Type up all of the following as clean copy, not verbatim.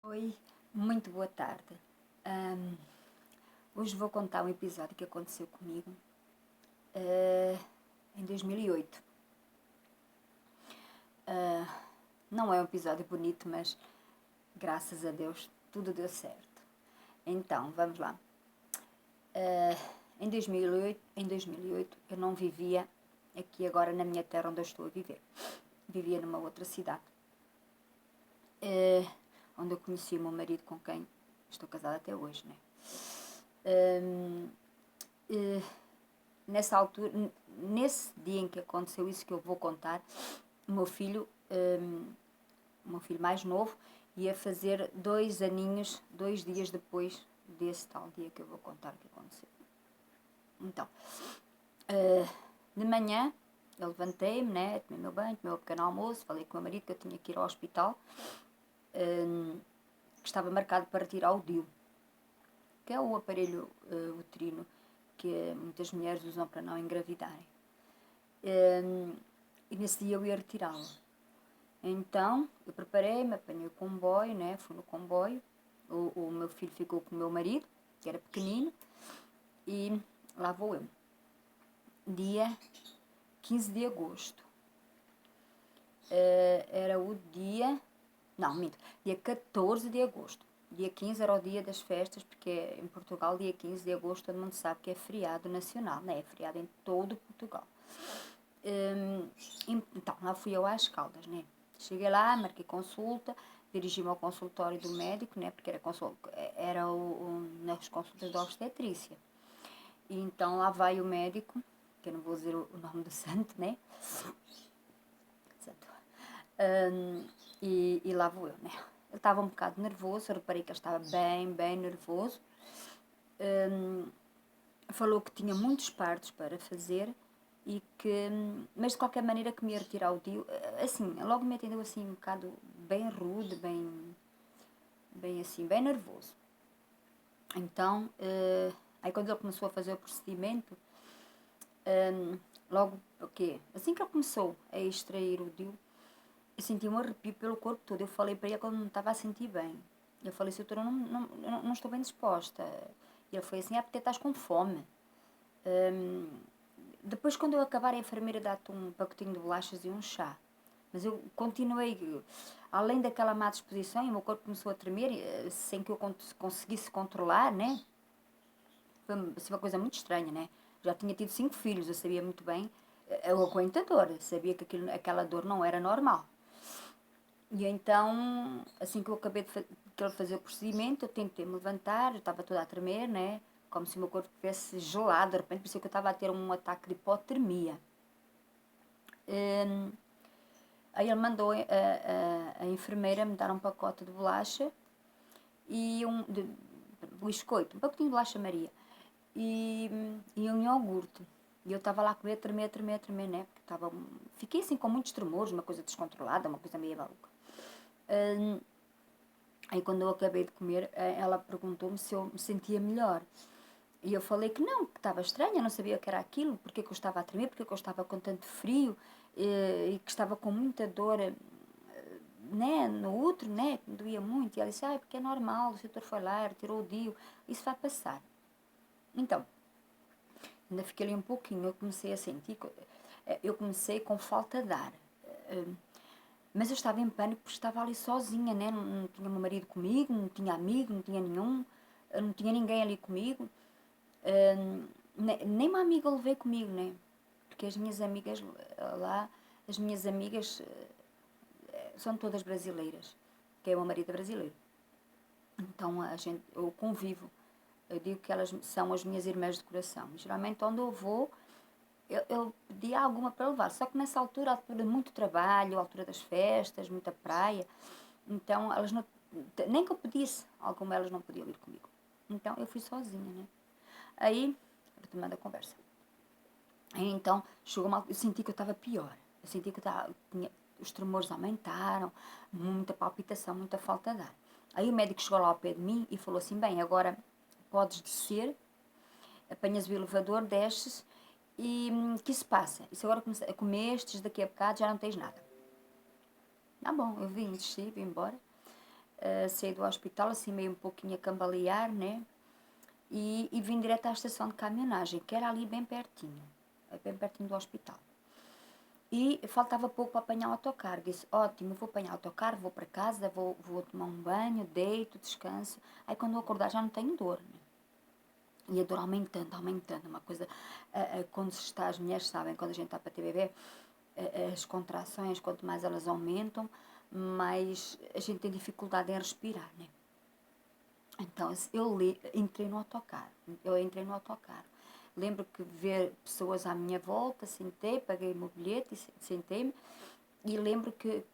Oi, muito boa tarde. Ahm, Hoje vou contar um episódio que aconteceu comigo em 2008. Não é um episódio bonito, mas graças a Deus tudo deu certo. Então, vamos lá. Em 2008 eu não vivia aqui agora na minha terra onde eu estou a viver. Vivia numa outra cidade, onde eu conheci o meu marido com quem estou casada até hoje, né? Eh, Nessa altura, nesse dia em que aconteceu isso que eu vou contar, o meu filho mais novo, ia fazer 2 aninhos, 2 dias depois desse tal dia que eu vou contar que aconteceu. Então, de manhã, eu levantei-me, né, tomei meu banho, tomei meu pequeno almoço, falei com o meu marido que eu tinha que ir ao hospital, que estava marcado para retirar o DIU, que é o aparelho uterino que muitas mulheres usam para não engravidarem. E nesse dia eu ia retirá-lo. Então, eu preparei-me, apanhei o comboio, né? Fui no comboio. O meu filho ficou com o meu marido, que era pequenino, e lá vou eu. Dia 15 de agosto. Era o dia... Não, minto. Dia 14 de agosto. Dia 15 era o dia das festas, porque em Portugal, dia 15 de agosto, todo mundo sabe que é feriado nacional, né? É feriado em todo Portugal. Então, lá fui eu às Caldas, né? Cheguei lá, marquei consulta, dirigi-me ao consultório do médico, né? Porque nas consultas da obstetrícia. E então lá vai o médico, que eu não vou dizer o nome do santo, né? Santo. E lá vou eu, né? Ele estava um bocado nervoso, eu reparei que ele estava bem nervoso. Falou que tinha muitos partos para fazer e que, mas de qualquer maneira que me ia retirar o DIU, assim, logo me atendeu assim um bocado bem rude, bem assim, bem nervoso. Então, aí quando ele começou a fazer o procedimento, logo, o quê? Assim que ele começou a extrair o DIU, eu senti um arrepio pelo corpo todo. Eu falei para ele que eu não estava a sentir bem. Eu falei, doutor, eu não estou bem disposta. E ele foi assim, porque estás com fome. Depois, quando eu acabar, a enfermeira dá-te um pacotinho de bolachas e um chá. Mas eu continuei, além daquela má disposição, e o meu corpo começou a tremer, sem que eu conseguisse controlar, né? Foi assim, uma coisa muito estranha, né? Já tinha tido 5 filhos, eu sabia muito bem, eu aguento a dor, sabia que aquela dor não era normal. E então, assim que eu acabei de ele fazer o procedimento, eu tentei me levantar, eu estava toda a tremer, né? Como se o meu corpo estivesse gelado, de repente parecia que eu estava a ter um ataque de hipotermia. Aí ele mandou a enfermeira me dar um pacote de bolacha e de biscoito, um pacotinho de bolacha Maria e um iogurte. E eu estava lá a comer, tremer, né? Porque fiquei assim com muitos tremores, uma coisa descontrolada, uma coisa meio maluca. Aí quando eu acabei de comer, ela perguntou-me se eu me sentia melhor. E eu falei que não, que estava estranha, eu não sabia o que era aquilo, porque que eu estava a tremer, porque que eu estava com tanto frio e que estava com muita dor, né, no útero, né, que me doía muito. E ela disse, porque é normal, o doutor foi lá, retirou o DIU, isso vai passar. Então, ainda fiquei ali um pouquinho, eu comecei a sentir, eu comecei com falta de ar. Mas eu estava em pânico porque estava ali sozinha, né? Não tinha meu marido comigo, não tinha amigo, não tinha nenhum, não tinha ninguém ali comigo. Nem uma amiga eu levei comigo, né? Porque as minhas amigas lá, as minhas amigas são todas brasileiras, que é o meu marido é brasileiro. Então eu convivo, eu digo que elas são as minhas irmãs de coração. Geralmente onde eu vou, eu pedi alguma para levar, só que nessa altura de muito trabalho, altura das festas, muita praia, então elas não, nem que eu pedisse, alguma elas não podiam ir comigo. Então eu fui sozinha, né? Aí, retomando a conversa. Aí, então, eu senti que eu estava pior. Eu senti que os tremores aumentaram, muita palpitação, muita falta de ar. Aí o médico chegou lá ao pé de mim e falou assim, bem, agora podes descer, apanhas o elevador, desces e que se passa? E se agora comestes, daqui a bocado já não tens nada. Tá bom, eu vim, desci, vim embora. saí do hospital, assim meio um pouquinho a cambalear, né? E vim direto à estação de caminhonagem, que era ali bem pertinho do hospital. E faltava pouco para apanhar o autocarro. Disse, ótimo, vou apanhar o autocarro, vou para casa, vou tomar um banho, deito, descanso. Aí quando eu acordar já não tenho dor, né? E a dor aumentando, uma coisa... quando se está, as mulheres sabem, quando a gente está para ter bebê, as contrações, quanto mais elas aumentam, mais a gente tem dificuldade em respirar, né? Então, entrei no autocarro. Lembro que ver pessoas à minha volta, sentei, paguei o meu bilhete e sentei-me. E lembro que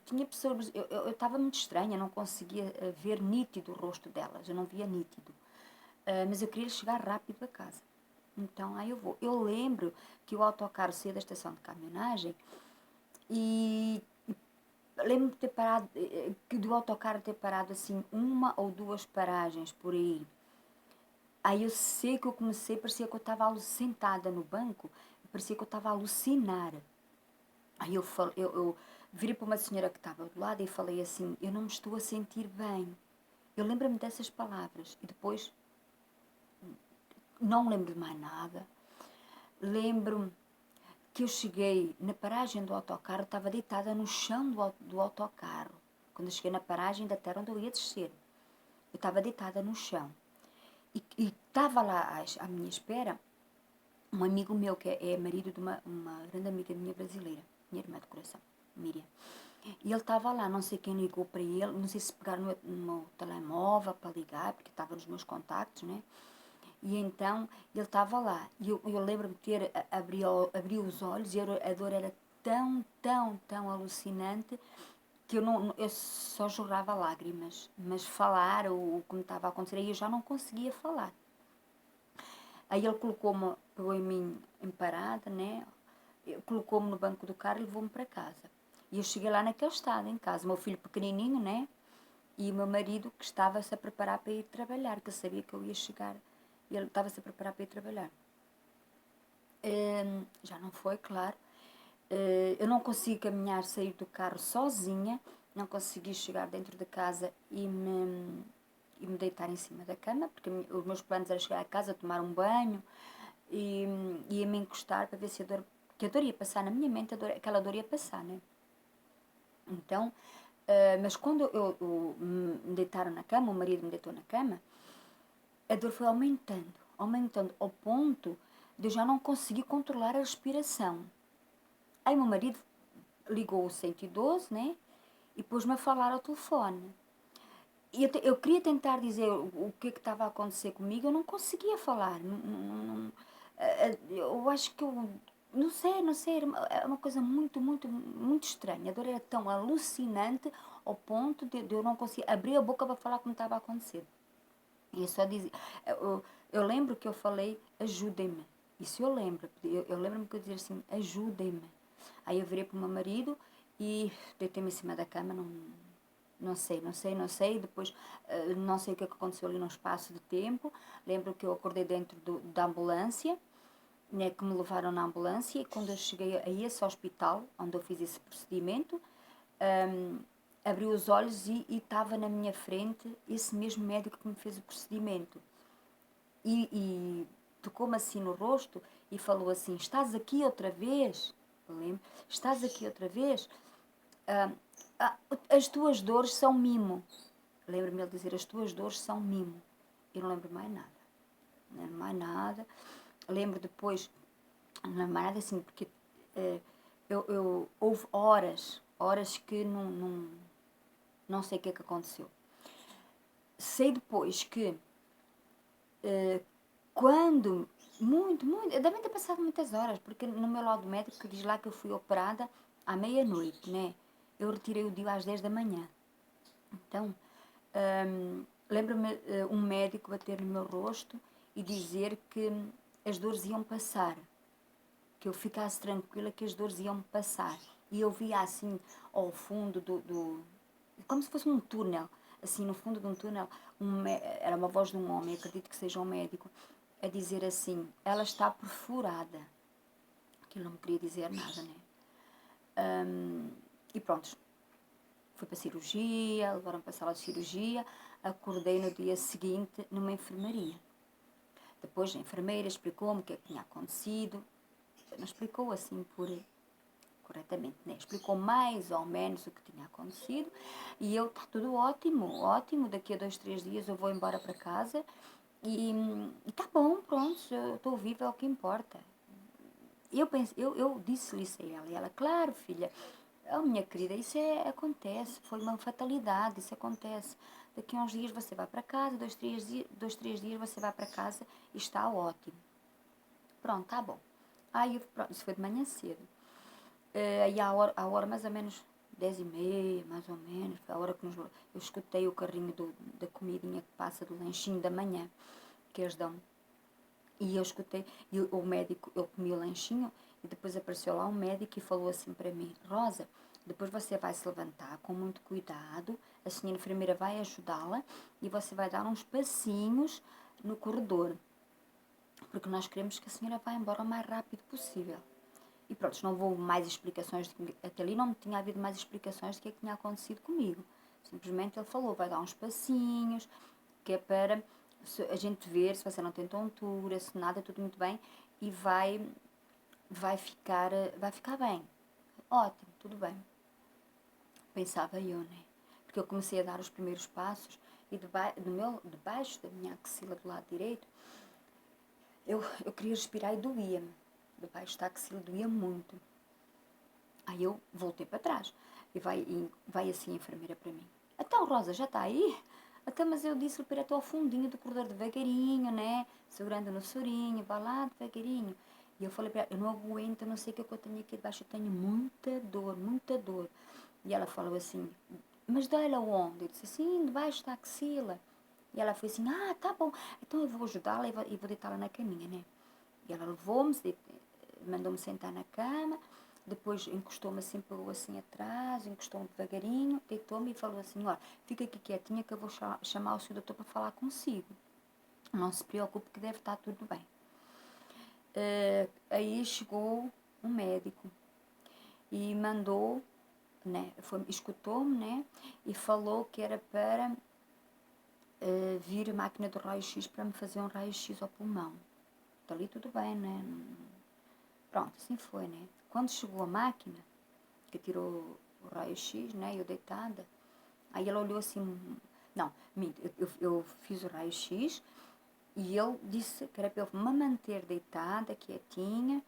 tinha pessoas... Eu estava muito estranha, não conseguia ver nítido o rosto delas. Eu não via nítido. Mas eu queria chegar rápido a casa. Então, aí eu vou. Eu lembro que o autocarro saía da estação de caminhonagem e lembro-me de ter parado, que do autocarro ter parado assim uma ou duas paragens por aí. Aí eu sei que eu comecei, parecia que eu estava sentada no banco, parecia que eu estava a alucinar. Aí eu virei para uma senhora que estava do lado e falei assim, eu não me estou a sentir bem. Eu lembro-me dessas palavras e depois não me lembro de mais nada. Lembro-me que eu cheguei na paragem do autocarro, estava deitada no chão do autocarro. Quando eu cheguei na paragem da terra onde eu ia descer, eu estava deitada no chão. E estava lá à minha espera um amigo meu, que é marido de uma grande amiga minha brasileira, minha irmã de coração, Miriam. E ele estava lá, não sei quem ligou para ele, não sei se pegaram no meu telemóvel para ligar, porque estava nos meus contactos, né? E então ele estava lá. E eu lembro-me de ter abri os olhos e a dor era tão alucinante que eu só jorrava lágrimas. Mas falar o que me estava a acontecer, aí eu já não conseguia falar. Aí ele pegou em mim em parada, né? Colocou-me no banco do carro e levou-me para casa. E eu cheguei lá naquele estado, em casa. Meu filho pequenininho, né? E o meu marido que estava-se a preparar para ir trabalhar, que eu sabia que eu ia chegar. E ele estava-se a preparar para ir trabalhar. Já não foi, claro. Eu não consegui caminhar, sair do carro sozinha. Não consegui chegar dentro de casa e me deitar em cima da cama, porque os meus planos eram chegar a casa, tomar um banho e ia me encostar para ver se que a dor ia passar na minha mente, aquela dor ia passar, né? Então, mas quando me deitaram na cama, o marido me deitou na cama, a dor foi aumentando ao ponto de eu já não conseguir controlar a respiração. Aí meu marido ligou o 112, né? E pôs-me a falar ao telefone. E eu queria tentar dizer o que estava a acontecer comigo, eu não conseguia falar. Eu acho que eu... Não sei, era uma coisa muito estranha. A dor era tão alucinante ao ponto de eu não conseguir abrir a boca para falar como estava a acontecer. E eu só dizia... Eu lembro que eu falei, ajudem-me. Isso eu lembro. Eu lembro-me que eu dizia assim, ajudem-me. Aí eu virei para o meu marido e deitei-me em cima da cama, não sei. Depois, não sei o que aconteceu ali num espaço de tempo. Lembro que eu acordei dentro da ambulância, né, que me levaram na ambulância. E quando eu cheguei a esse hospital, onde eu fiz esse procedimento, abri os olhos e estava na minha frente esse mesmo médico que me fez o procedimento. E tocou-me assim no rosto e falou assim, estás aqui outra vez? Eu lembro, estás aqui outra vez? As tuas dores são mimo. Lembro-me ele dizer, as tuas dores são mimo. Eu não lembro mais nada. Não lembro mais nada. Lembro depois, não lembro mais nada assim, porque houve horas que não sei o que é que aconteceu. Sei depois que quando, devem ter passado muitas horas, porque no meu laudo médico diz lá que eu fui operada à meia-noite, né? Eu retirei o DIU às 10 da manhã. Então, lembro-me um médico bater no meu rosto e dizer que as dores iam passar, que eu ficasse tranquila que as dores iam passar. E eu via assim, ao fundo como se fosse um túnel, assim no fundo de um túnel, era uma voz de um homem, acredito que seja um médico, a dizer assim, ela está perfurada. Aquilo não me queria dizer nada, né? E pronto. Fui para a cirurgia, levaram-me para a sala de cirurgia, acordei no dia seguinte numa enfermaria. Depois a enfermeira explicou-me o que é que tinha acontecido, não explicou assim corretamente, né? Explicou mais ou menos o que tinha acontecido e eu, está tudo ótimo, ótimo, daqui a 2, 3 dias eu vou embora para casa e está bom, pronto, eu estou viva, é o que importa. Eu disse-lhe isso a ela, e ela, claro filha, oh, minha querida, isso acontece, foi uma fatalidade, isso acontece. Daqui a uns dias você vai para casa, 2, 3 dias você vai para casa e está ótimo. Pronto, tá bom. Aí, pronto, isso foi de manhã cedo. Aí a hora mais ou menos 10h30, mais ou menos, foi a hora que eu escutei o carrinho da comidinha que passa do lanchinho da manhã, que eles dão. E eu escutei, e o médico, eu comi o lanchinho, e depois apareceu lá um médico e falou assim para mim, Rosa, depois você vai se levantar com muito cuidado, a senhora enfermeira vai ajudá-la e você vai dar uns passinhos no corredor, porque nós queremos que a senhora vá embora o mais rápido possível. E pronto, não houve mais explicações, até ali não tinha havido mais explicações do que tinha acontecido comigo. Simplesmente ele falou, vai dar uns passinhos, que é para a gente ver se você não tem tontura, se nada, tudo muito bem, e vai ficar bem. Ótimo, tudo bem. Pensava eu, né? Porque eu comecei a dar os primeiros passos e debaixo da minha axila do lado direito, eu queria respirar e doía-me. Debaixo da axila doía muito. Aí eu voltei para trás e vai assim a enfermeira para mim. Então, Rosa, já está aí? Até, mas eu disse-lhe para ir até ao fundinho do corredor devagarinho, né? Segurando no sorinho, vá lá devagarinho. E eu falei para ela, eu não aguento, eu não sei o que é que eu tenho aqui debaixo, eu tenho muita dor, muita dor. E ela falou assim, mas dói-lhe aonde? Eu disse assim, debaixo da axila. E ela foi assim, tá bom, então eu vou ajudá-la e vou deitá-la na caminha, né? E ela levou-me, mandou-me sentar na cama, depois encostou-me assim, pegou assim atrás, encostou-me devagarinho, deitou-me e falou assim, olha, fica aqui quietinha que eu vou chamar o seu doutor para falar consigo. Não se preocupe que deve estar tudo bem. Aí chegou um médico e mandou, né, escutou-me, né, e falou que era para vir a máquina do raio-x para me fazer um raio-x ao pulmão. Está ali tudo bem, né? Pronto, assim foi, né? Quando chegou a máquina, que tirou o raio-x, né? Eu deitada, aí ela olhou assim, não, eu fiz o raio-x e ele disse que era para eu me manter deitada, quietinha,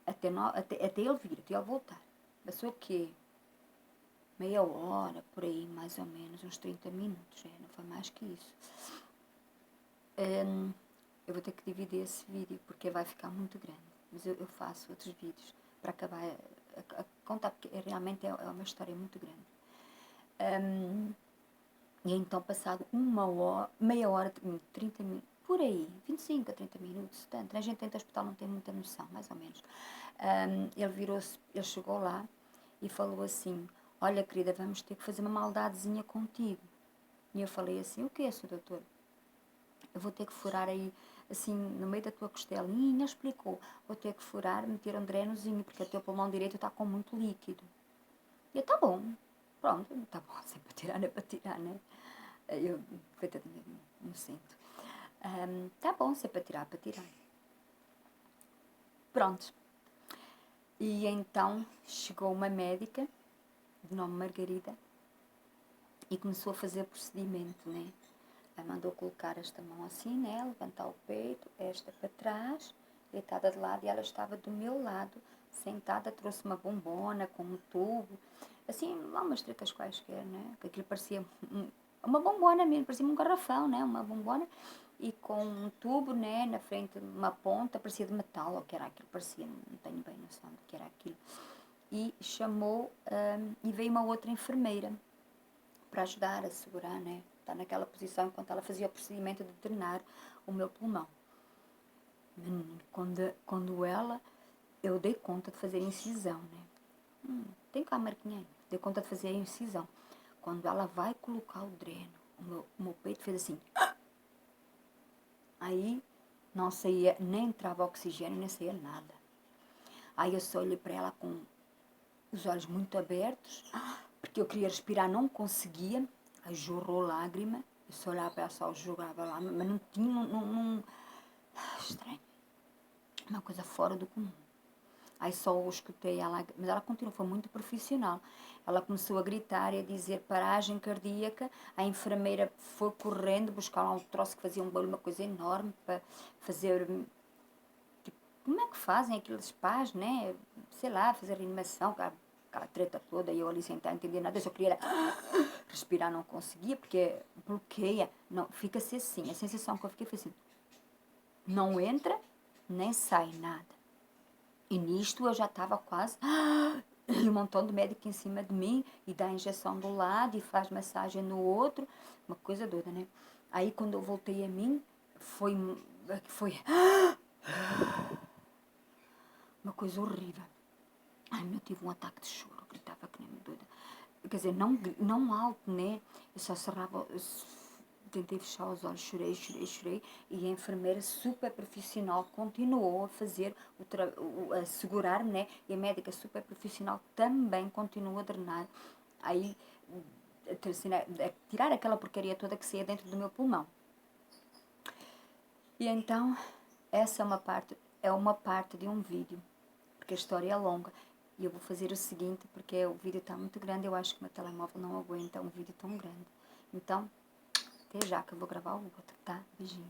até ele vir, até ele voltar. Passou o quê? Meia hora, por aí, mais ou menos, uns 30 minutos, não foi mais que isso. Eu vou ter que dividir esse vídeo, porque vai ficar muito grande. Mas eu faço outros vídeos para acabar a contar, porque realmente é uma história muito grande. E então, passado uma hora, meia hora, 30 minutos, por aí, 25 a 30 minutos, tanto. A gente dentro do hospital não tem muita noção, mais ou menos. Ele chegou lá e falou assim, olha querida, vamos ter que fazer uma maldadezinha contigo. E eu falei assim, o que é, senhor doutor? Eu vou ter que furar aí, assim, no meio da tua costelinha, explicou. Vou ter que furar, meter um drenozinho, porque o teu pulmão direito está com muito líquido. E eu, tá bom, pronto, tá bom, se é para tirar, é para tirar, né? Eu, coitadinha, não sinto. Tá bom, se é para tirar, para tirar. Pronto. E então chegou uma médica, de nome Margarida, e começou a fazer o procedimento, né? Ela mandou colocar esta mão assim, né? Levantar o peito, esta para trás, deitada de lado, e ela estava do meu lado, sentada, trouxe uma bombona com um tubo, assim, lá umas tretas quaisquer, né? Que aquilo parecia uma bombona mesmo, parecia um garrafão, né? Uma bombona, e com um tubo, né? Na frente, uma ponta, parecia de metal, ou o que era aquilo, parecia, não tenho bem noção do que era aquilo. E chamou, e veio uma outra enfermeira para ajudar a segurar, né? Estar naquela posição enquanto ela fazia o procedimento de drenar o meu pulmão. Quando eu dei conta de fazer a incisão, né? Tem cá a marquinha aí. Dei conta de fazer a incisão. Quando ela vai colocar o dreno, o meu peito fez assim. Aí não saía, nem entrava oxigênio, nem saía nada. Aí eu só olhei para ela com os olhos muito abertos, que eu queria respirar, não conseguia, aí jorrou lágrima, eu só olhava para ela, só jogava lá, mas não tinha, estranho, uma coisa fora do comum. Aí só eu escutei ela, mas ela continuou, foi muito profissional. Ela começou a gritar e a dizer paragem cardíaca. A enfermeira foi correndo buscar lá um troço que fazia um barulho, uma coisa enorme, para fazer. Tipo, como é que fazem aqueles pais, né? Sei lá, fazer reanimação, aquela treta toda. E eu ali sentada, não entendia nada. Eu só queria respirar, não conseguia, porque bloqueia. Não, fica-se assim. A sensação que eu fiquei foi assim: não entra, nem sai nada. E nisto eu já estava quase. E um montão de médico em cima de mim. E dá injeção do lado e faz massagem no outro. Uma coisa doida, né? Aí quando eu voltei a mim, foi uma coisa horrível. Ai, eu tive um ataque de choro. Eu gritava que nem uma doida. Quer dizer, não alto, né? Eu só cerrava. Tentei fechar os olhos, chorei. E a enfermeira super profissional continuou a fazer, a segurar-me, né? E a médica super profissional também continuou a drenar. Aí, a tirar aquela porcaria toda que saía dentro do meu pulmão. E então, essa é uma parte de um vídeo, porque a história é longa. E eu vou fazer o seguinte, porque o vídeo está muito grande, eu acho que o meu telemóvel não aguenta um vídeo tão grande. Então, até já que eu vou gravar o outro, tá? Beijinho.